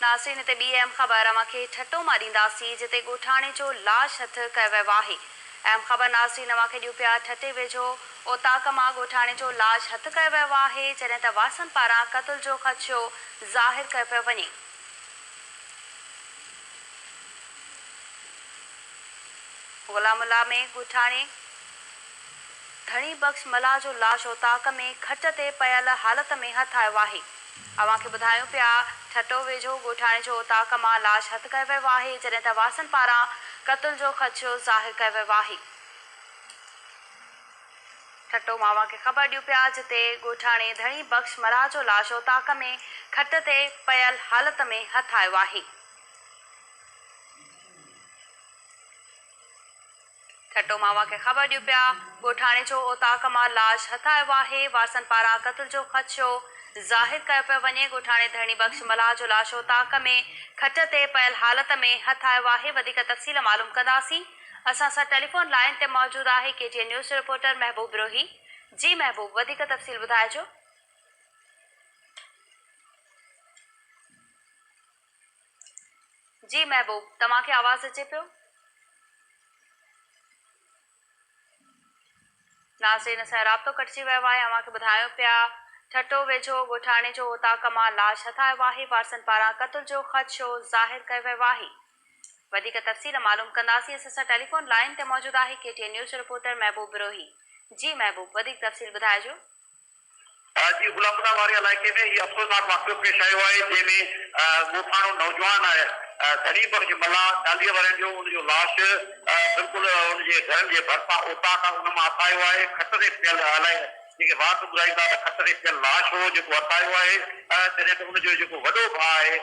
नासिन ते ॿी अहम ख़बर अव्हांखे ठटो मां ॾींदासीं जिते ॻोठाणे जो लाश हथ कयो वियो आहे। अहम ख़बर नासिन अव्हांखे ॾियूं पिया ठटे वेझो ओताक मां ॻोठाणे जो लाश हथ कयो वियो आहे, जॾहिं त वासन पारां क़त्ल जो ख़दशो ज़ाहिर कयो पियो वञे। गुलामुल्ला में ॻोठाणे धणी बख़्श मला जो लाश ओताक में खट ते पयल हालत में हथ आयो आहे। अव्हांखे ॿुधायूं पिया ठटो वेझो ॻोठाणे जो ओताक मां लाश हथ कयो वियो आहे, जॾहिं त वासन पारां क़त्ल जो ख़दशो ज़ाहिर कयो वियो आहे। ठटो मां अव्हांखे ख़बर ॾियूं पिया जिते ॻोठाणे धणी बख़्श मला जो लाश ओताक में खट ते पयल हालत में हथ आयो आहे। ठटो मां अव्हांखे ख़बर ॾियूं पिया ॻोठाणे जो ओताक मां लाश हथ आयो आहे। वासन पारां क़त्ल जो ख़दशो ज़ाहिर कयो पियो वञे। ॻोठाणे धणी बख़्श मला जो लाश ओताक में खट ते पयल हालत में हथ आयो आहे। वधीक तफ़सील मालूम कंदासीं। असां सां टेलीफोन लाइन ते मौजूद आहे KTN न्यूज़ रिपोर्टर महबूब रोही। जी महबूब, वधीक तफ़सील ॿुधाइजो। जी महबूब, तव्हांखे आवाज़ अचे पियो? नासिन सां राब्तो कटिजी वियो आहे। अव्हांखे ॿुधायूं पिया ठटो वेझो ॻोठाणे जो ओताक मां लाश हथ आयो आहे। वारसन पारां क़त्ल जो ख़दशो ज़ाहिर कयो वियो आहे। वधीक तफ़सील मालूम कंदासीं। असां सां टेलीफोन लाइन ते मौजूद आहे KTN न्यूज़ रिपोर्टर महबूब रोही। जी महबूब, वधीक तफ़सील ॿुधाइजो। जी, गुलामुल्ला वारे इलाइक़े में ये अफ़सोसनाक वाक़ियो पेश आयो आहे जंहिंमें ॻोठाणो नौजवान आहे धनी बख़्श मला 40 वरनि जो उनजो लाश बिल्कुलु उनजे घर जे भरिसां ओताक उन मां हथ आयो आहे। खट ते पियल अलाए जेके वात ॿुधाईंदा त खट ते पियल लाश हो जेको हथ आयो आहे। तॾहिं त उनजो जेको वॾो भाउ आहे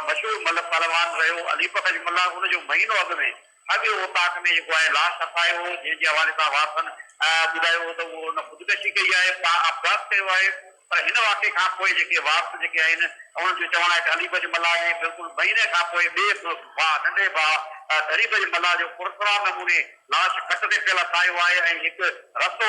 मशहूर मल पहलवान रहियो अली बख़्श मला, उनजो महीनो अॻु में अॻु ओताक में जेको आहे लाश हथ आयो हो, जंहिंजे हवाले सां वासन ॿुधायो त उहो उन ख़ुदकशी कई आहे, अपघात कयो आहे। पर हिन वाक़े खां पोइ जेके वारस जेके आहिनि उन्हनि जो चवणु आहे त अली बख़्श मला जे बिल्कुलु महीने खां पोइ ॿिए भाउ नंढे भाउ धनी बख़्श मला जो पुरस्कार नमूने लाश खट ते पियल हथ आयो आहे ऐं हिकु रस्तो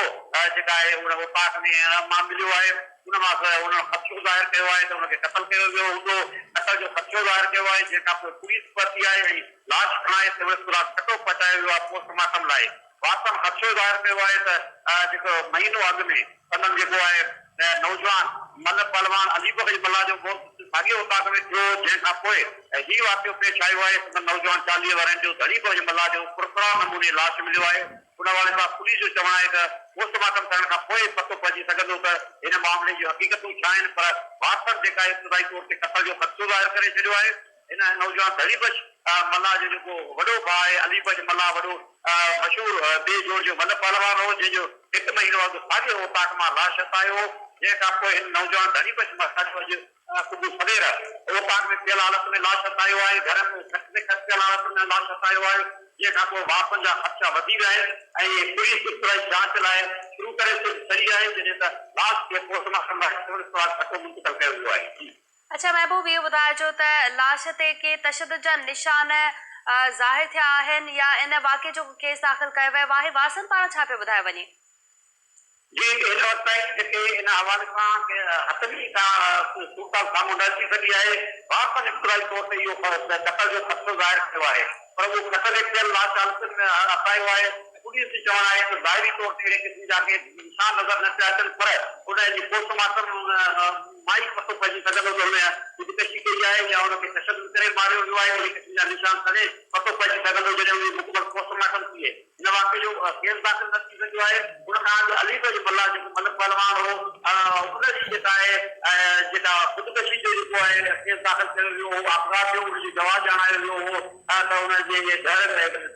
जेका आहे उन ओताक में मां मिलियो आहे। उन मां उन ख़दशो ज़ाहिर कयो आहे त उनखे क़त्ल कयो वियो हूंदो। क़त्ल जो ख़दशो ज़ाहिर कयो आहे, जंहिंखां पोइ पुलिस पहुती आहे ऐं लाश खणाए सिविल अस्पताल खटो पहुचायो वियो आहे पोस्टमार्टम लाइ। वास्तव ख़दशो ज़ाहिर कयो आहे त जेको महीनो अॻु में उन्हनि जेको आहे नौजवान मल पहलवान अली बख़्श मला जो मौत साॻिए ओताक में थियो, जंहिंखां पोइ हीउ वाक़ियो पेश आयो आहे। नौजवान 40 वरनि जो धनी बख़्श मला जो पुरस्कार नमूने लाश मिलियो आहे। उन हवाले सां पुलिस जो चवणु आहे त पोस्टमार्टम करण खां पोइ पतो पइजी सघंदो त हिन मामले जूं हक़ीक़तूं छा आहिनि। पर वारसनि जेका आहे इब्तिदाई तौर ते क़त्ल जो ख़दशो ज़ाहिर करे छॾियो आहे। हिन नौजवान धनी बख़्श मला जो जेको वॾो भाउ आहे अली बख़्श मला, वॾो मशहूर ॿिए जोड़ जो मल पहलवान हो, जंहिंजो 1 महीनो अॻु साॻिए ओताक मां लाश हथ आयो हो। जंहिंखां पोइ हिन नौजवान धनी बख़्श मला जो अॼु सुबुह सवेर ओताक में पियल हालत में लाश हथ आयो आहे। घर में खट ते खट पियल हालत में लाश हथ आयो आहे, जंहिंखां पोइ वारसनि जा ख़दशा वधी विया आहिनि ऐं पुलिस इब्तिदाई जांच लाइ शुरू करे छॾी आहे, जॾहिं त लाश खे पोस्टमार्टम लाइ सिविल अस्पताल खटो मुंतक़िल कयो वियो आहे। अच्छा महबूब, इहो ॿुधाइजो त लाश ते के तशदुद जा निशान ज़ाहिर थिया आहिनि या इन वाक़े जो केस दाख़िल कयो वियो आहे? वारसनि पारां छा पियो ॿुधायो वञे? जी, हिन वक़्त ताईं जेके हिन हवाले सां हथनी खां सूरत साम्हूं न अची सघी आहे। वारसनि इब्तिदाई तौर ते इहो क़त्ल जो ख़दशो ज़ाहिर कयो आहे, पर उहो क़त्ल थियल लाश हालतुनि में हथ आयो आहे। पुलिस जो चवणु आहे त ज़ाहिरी तौर ते अहिड़े क़िस्म जा के निशान नज़र न पिया अचनि, पर उनजी पोस्टमार्टम मां ई पतो पइजी सघंदो त हुन ख़ुदकशी कई आहे या हुनखे तशदुद करे मारियो वियो आहे। अहिड़े क़िस्म जा निशान तॾहिं पतो पइजी सघंदो जॾहिं उनजी मुकमल पोस्टमार्टम थिए। हिन वाक़े जो केस दाख़िल न थी सघियो आहे। उन खां अॻु अली बख़्श मला जेको मल पहलवान हो, उनजी जेका आहे जेका ख़ुदकशी जो जेको आहे केस दाख़िल कयो वियो हो, अपघात जो उनजी गवाह ॼाणायो वियो हो त उनजे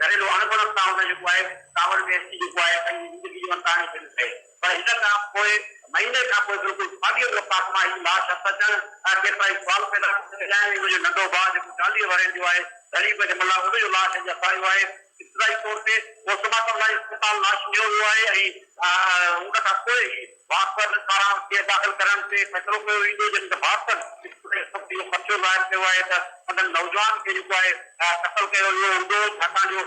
घरेलू अणबणनि सां हुन जेको आहे कांवड़ में अची जेको आहे पंहिंजी ज़िंदगी जो अंताणे थियनि थिए। पर हिन खां पोइ महीने खां पोइ बिल्कुलु साॻिए ओताक मां ही लाश हथ अचणु केतिरा ई सुवाल पैदा करे। उनजो नंढो भाउ जेको 40 वरनि जो आहे धनी बख़्श मला, उनजो लाश अॼु हथ आयो आहे। इब्तिदाई तौर ते पोस्टमार्टम लाइ अस्पताल लाश ॾिनो वियो आहे ऐं उन खां पोइ ई वारसनि पारां केस दाख़िल करण ते फ़ैसिलो कयो वेंदो, जॾहिं त वारसनि इहो ख़दशो ज़ाहिर कयो आहे त उन्हनि नौजवान खे जेको आहे क़त्ल कयो वियो हूंदो, छाकाणि जो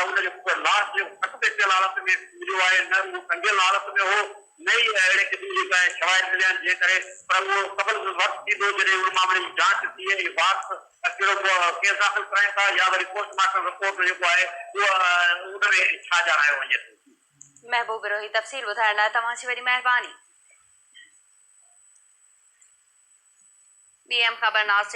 उनजो लाश जो खट ते पियल हालत में मिलियो आहे, न उहो टंगियल हालत में हो, नई अहिड़े क़िस्म जी शवाइद मिलिया आहिनि जंहिं करे पर उहो क़बल वक़्तु थींदो जॾहिं उन मामले जी जांच थी ऐं वाक़ कहिड़ो केस दाख़िल कराइनि था या वरी पोस्टमार्टम रिपोर्ट जेको आहे उहो उन में छा ॼाणायो वञे थो। महबूब रोही तफ़सील ॿुधाइण लाइ तव्हांजी वॾी महिरबानी। BM ख़बर नासिर